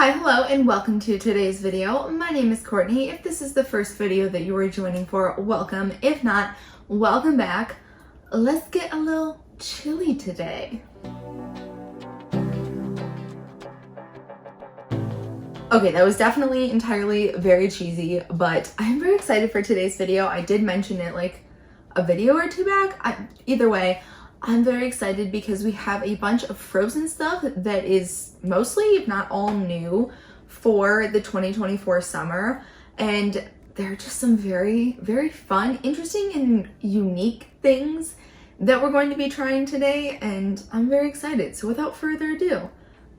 Hi, hello, and welcome to today's video. My name is Courtney. If this is the first video that you are joining for, welcome. If not, welcome back. Let's get a little chilly today. Okay, that was definitely entirely very cheesy, but I'm very excited for today's video. I did mention it like a video or two back. Either way, I'm very excited because we have a bunch of Frozen stuff that is mostly, if not all, new for the 2024 summer. And there are just some very, very fun, interesting, and unique things that we're going to be trying today. And I'm very excited. So without further ado,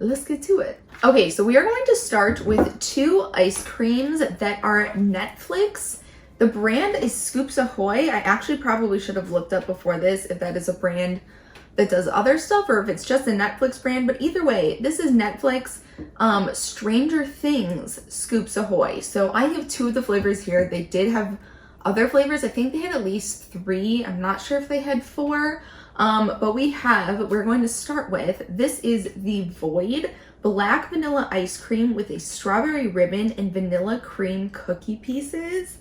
let's get to it. Okay, so we are going to start with two ice creams that are Netflix. The brand is Scoops Ahoy. I actually probably should have looked up before this if that is a brand that does other stuff or if it's just a Netflix brand, but either way, this is Netflix Stranger Things Scoops Ahoy. So I have two of the flavors here. They did have other flavors. I think they had at least 3. I'm not sure if they had 4, but we're going to start with, this is the Void Black Vanilla Ice Cream with a strawberry ribbon and vanilla cream cookie pieces.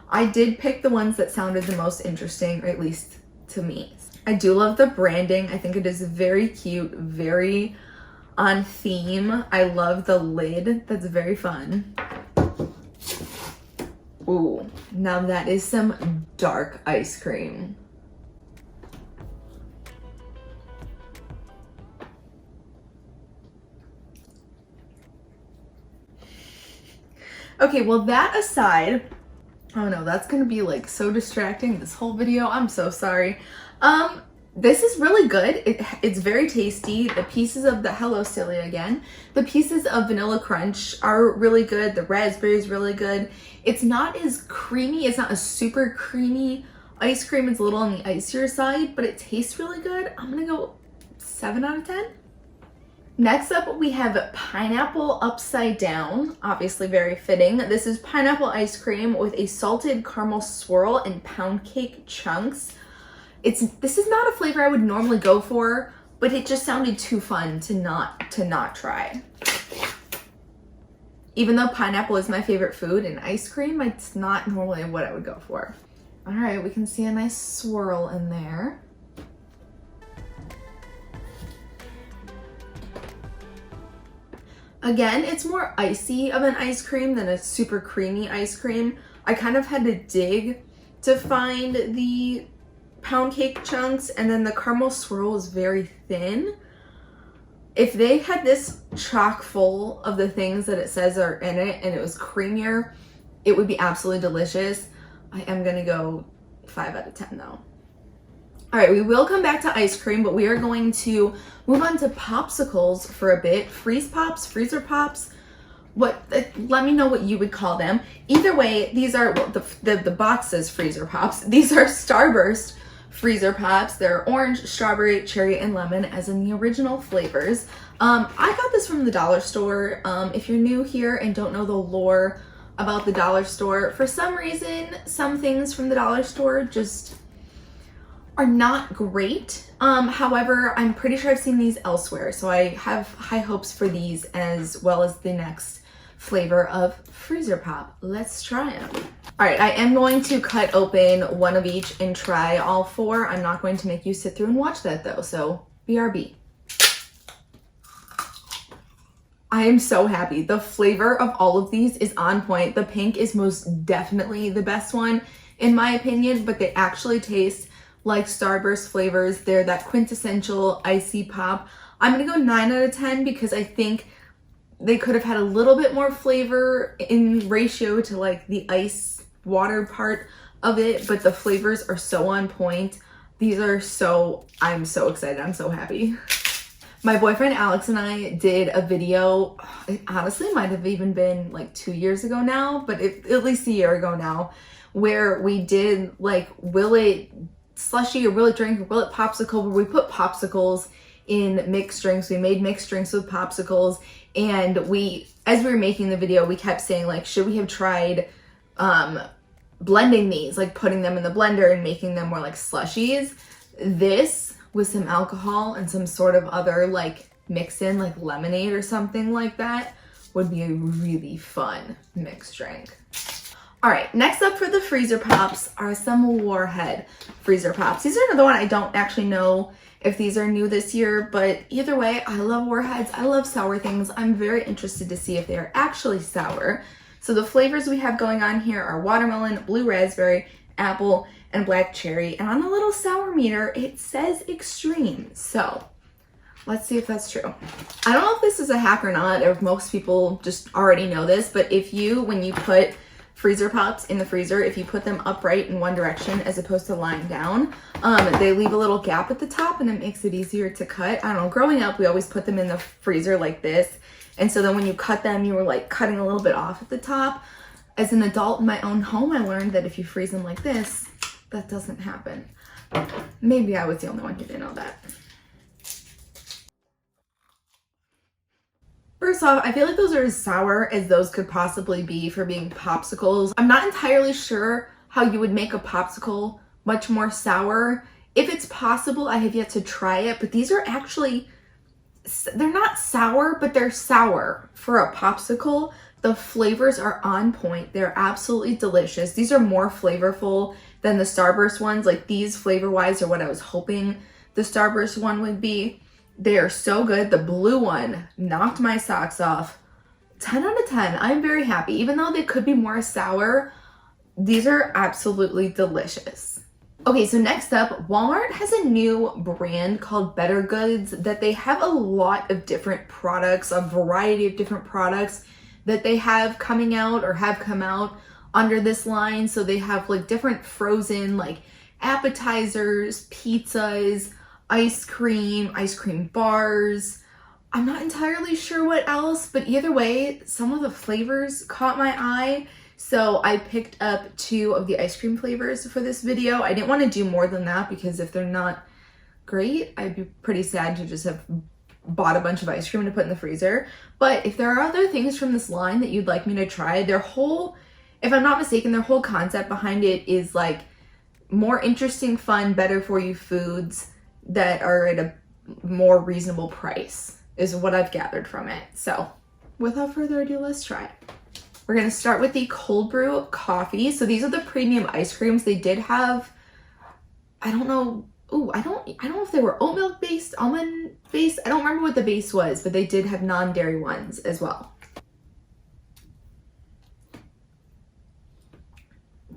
I did pick the ones that sounded the most interesting, or at least to me. I do love the branding. I think it is very cute, very on theme. I love the lid. That's very fun. Ooh, now that is some dark ice cream. Okay, well, that aside, oh no, that's gonna be like so distracting this whole video. I'm so sorry. This is really good. It's very tasty. The pieces of the, hello Silly again. The pieces of Vanilla Crunch are really good. The raspberry is really good. It's not as creamy. It's not a super creamy ice cream. It's a little on the icier side, but it tastes really good. I'm gonna go 7 out of 10. Next up, we have Pineapple Upside Down, obviously very fitting. This is pineapple ice cream with a salted caramel swirl and pound cake chunks. This is not a flavor I would normally go for, but it just sounded too fun to not try. Even though pineapple is my favorite food in ice cream, it's not normally what I would go for. All right, we can see a nice swirl in there. Again, it's more icy of an ice cream than a super creamy ice cream. I kind of had to dig to find the pound cake chunks, and then the caramel swirl is very thin. If they had this chock full of the things that it says are in it and it was creamier, it would be absolutely delicious. I am gonna go 5 out of 10 though. All right, we will come back to ice cream, but we are going to move on to popsicles for a bit. Freeze pops, freezer pops, let me know what you would call them. Either way, these are, well, the box says freezer pops. These are Starburst freezer pops. They're orange, strawberry, cherry, and lemon as in the original flavors. I got this from the dollar store. If you're new here and don't know the lore about the dollar store, for some reason, some things from the dollar store just are not great. However, I'm pretty sure I've seen these elsewhere, so I have high hopes for these as well as the next flavor of freezer pop. Let's try them. All right, I am going to cut open one of each and try all 4. I'm not going to make you sit through and watch that though, so BRB. I am so happy. The flavor of all of these is on point. The pink is most definitely the best one in my opinion, but they actually taste like Starburst flavors. They're that quintessential icy pop. I'm gonna go 9 out of 10 because I think they could have had a little bit more flavor in ratio to like the ice water part of it, but the flavors are so on point. These are I'm so excited. I'm so happy. My boyfriend Alex and I did a video, it honestly might have even been like 2 years ago now, but at least a year ago now, where we did like will it slushy or will it drink or will it popsicle, where we put popsicles in mixed drinks. We made mixed drinks with popsicles, and as we were making the video, we kept saying like, should we have tried blending these, like putting them in the blender and making them more like slushies. This with some alcohol and some sort of other like mix in like lemonade or something like that would be a really fun mixed drink. All right, next up for the freezer pops are some Warhead freezer pops. These are another one I don't actually know if these are new this year, but either way, I love Warheads. I love sour things. I'm very interested to see if they are actually sour. So the flavors we have going on here are watermelon, blue raspberry, apple, and black cherry. And on the little sour meter, it says extreme. So let's see if that's true. I don't know if this is a hack or not, or if most people just already know this, but when you put freezer pops in the freezer, if you put them upright in one direction as opposed to lying down, they leave a little gap at the top and it makes it easier to cut. I don't know, growing up, we always put them in the freezer like this. And so then when you cut them, you were like cutting a little bit off at the top. As an adult in my own home, I learned that if you freeze them like this, that doesn't happen. Maybe I was the only one who didn't know that. First off, I feel like those are as sour as those could possibly be for being popsicles. I'm not entirely sure how you would make a popsicle much more sour. If it's possible, I have yet to try it, but these are actually, they're not sour, but they're sour for a popsicle. The flavors are on point. They're absolutely delicious. These are more flavorful than the Starburst ones. Like these flavor-wise are what I was hoping the Starburst one would be. They are so good. The blue one knocked my socks off. 10 out of 10. I'm very happy. Even though they could be more sour, these are absolutely delicious. Okay, so next up, Walmart has a new brand called Better Goods that they have a lot of different products, a variety of different products that they have coming out or have come out under this line. So they have like different frozen like appetizers, pizzas, ice cream bars. I'm not entirely sure what else, but either way, some of the flavors caught my eye. So I picked up 2 of the ice cream flavors for this video. I didn't want to do more than that because if they're not great, I'd be pretty sad to just have bought a bunch of ice cream to put in the freezer. But if there are other things from this line that you'd like me to try, if I'm not mistaken, their whole concept behind it is like more interesting, fun, better for you foods that are at a more reasonable price is what I've gathered from it. So without further ado, let's try it. We're going to start with the cold brew coffee. So these are the premium ice creams. They did have, I don't know if they were oat milk based, almond based. I don't remember what the base was, but they did have non-dairy ones as well.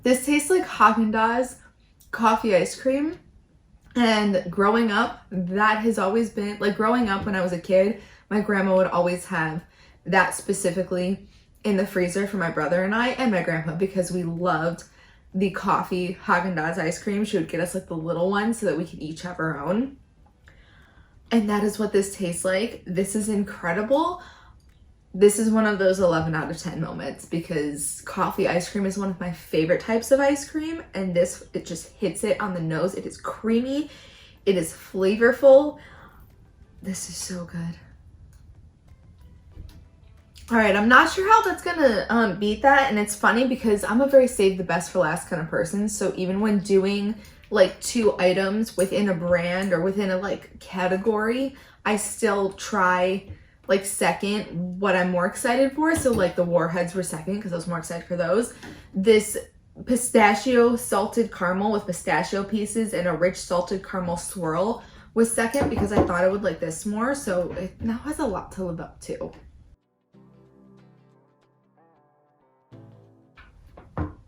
This tastes like Haagen-Dazs coffee ice cream. And growing up, that has always been, like growing up when I was a kid, my grandma would always have that specifically in the freezer for my brother and I and my grandpa because we loved the coffee Haagen-Dazs ice cream. She would get us like the little ones so that we could each have our own. And that is what this tastes like. This is incredible. This is one of those 11 out of 10 moments because coffee ice cream is one of my favorite types of ice cream, and it just hits it on the nose. It is creamy. It is flavorful. This is so good. All right, I'm not sure how that's gonna beat that, and it's funny because I'm a very save the best for last kind of person, so even when doing like 2 items within a brand or within a like category, I still try like second what I'm more excited for. So like the Warheads were second because I was more excited for those. This pistachio salted caramel with pistachio pieces and a rich salted caramel swirl was second because I thought I would like this more. So it now has a lot to live up to.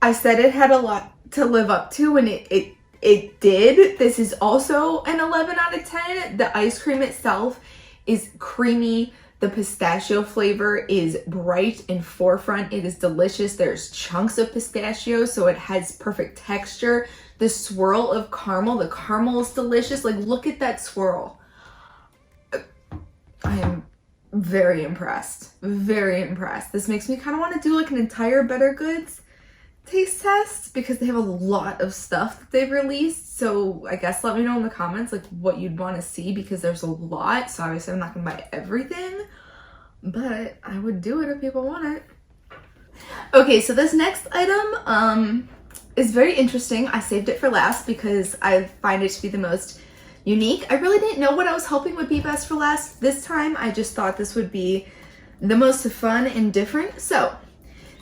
I said it had a lot to live up to, and it did. This is also an 11 out of 10. The ice cream itself is creamy. The pistachio flavor is bright and forefront. It is delicious. There's chunks of pistachio, so it has perfect texture. The swirl of caramel, the caramel is delicious. Like, look at that swirl. I am very impressed. Very impressed. This makes me kind of want to do like an entire Better Goods taste test because they have a lot of stuff that they've released. So I guess let me know in the comments like what you'd want to see because there's a lot. So obviously I'm not gonna buy everything, but I would do it if people want it. Okay, so this next item is very interesting. I saved it for last because I find it to be the most unique. I really didn't know what I was hoping would be best for last this time. I just thought this would be the most fun and different. So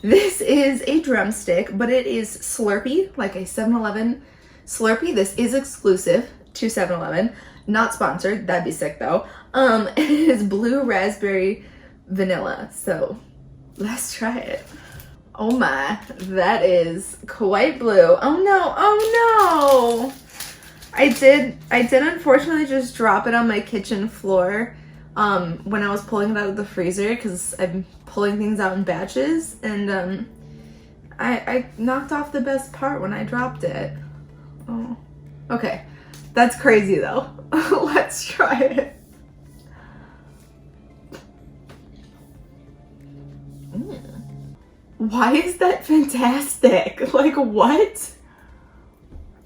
this is a drumstick, but it is Slurpee, like a 7-Eleven Slurpee. This is exclusive to 7-Eleven, not sponsored. That'd be sick though. It is blue raspberry vanilla. So let's try it. Oh my, that is quite blue. Oh no, oh no. I did unfortunately just drop it on my kitchen floor when I was pulling it out of the freezer, because I'm pulling things out in batches, and I knocked off the best part when I dropped it. Oh, okay. That's crazy though. Let's try it. Why is that fantastic? Like, what?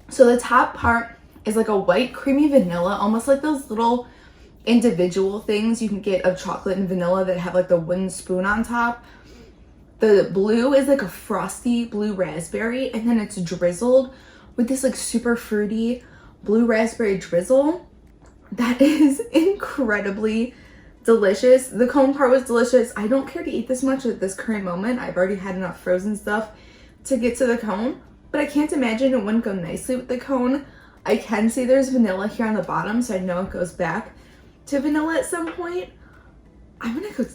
So the top part is like a white creamy vanilla, almost like those little individual things you can get of chocolate and vanilla that have like the wooden spoon on top. The blue is like a frosty blue raspberry, and then it's drizzled with this like super fruity blue raspberry drizzle. That is incredibly delicious. The cone part was delicious. I don't care to eat this much at this current moment. I've already had enough frozen stuff to get to the cone, but I can't imagine it wouldn't go nicely with the cone. I can see there's vanilla here on the bottom, so I know it goes back to vanilla at some point. I'm gonna go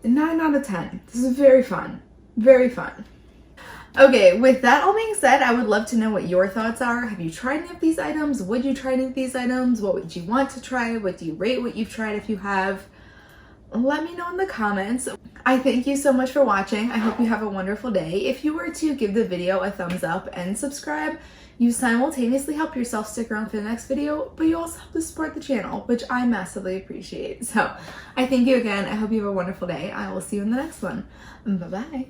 9 out of 10. This is very fun. Very fun. Okay, with that all being said, I would love to know what your thoughts are. Have you tried any of these items? Would you try any of these items? What would you want to try? What do you rate what you've tried if you have? Let me know in the comments. I thank you so much for watching. I hope you have a wonderful day. If you were to give the video a thumbs up and subscribe, you simultaneously help yourself stick around for the next video, but you also help to support the channel, which I massively appreciate. So I thank you again. I hope you have a wonderful day. I will see you in the next one. Bye-bye.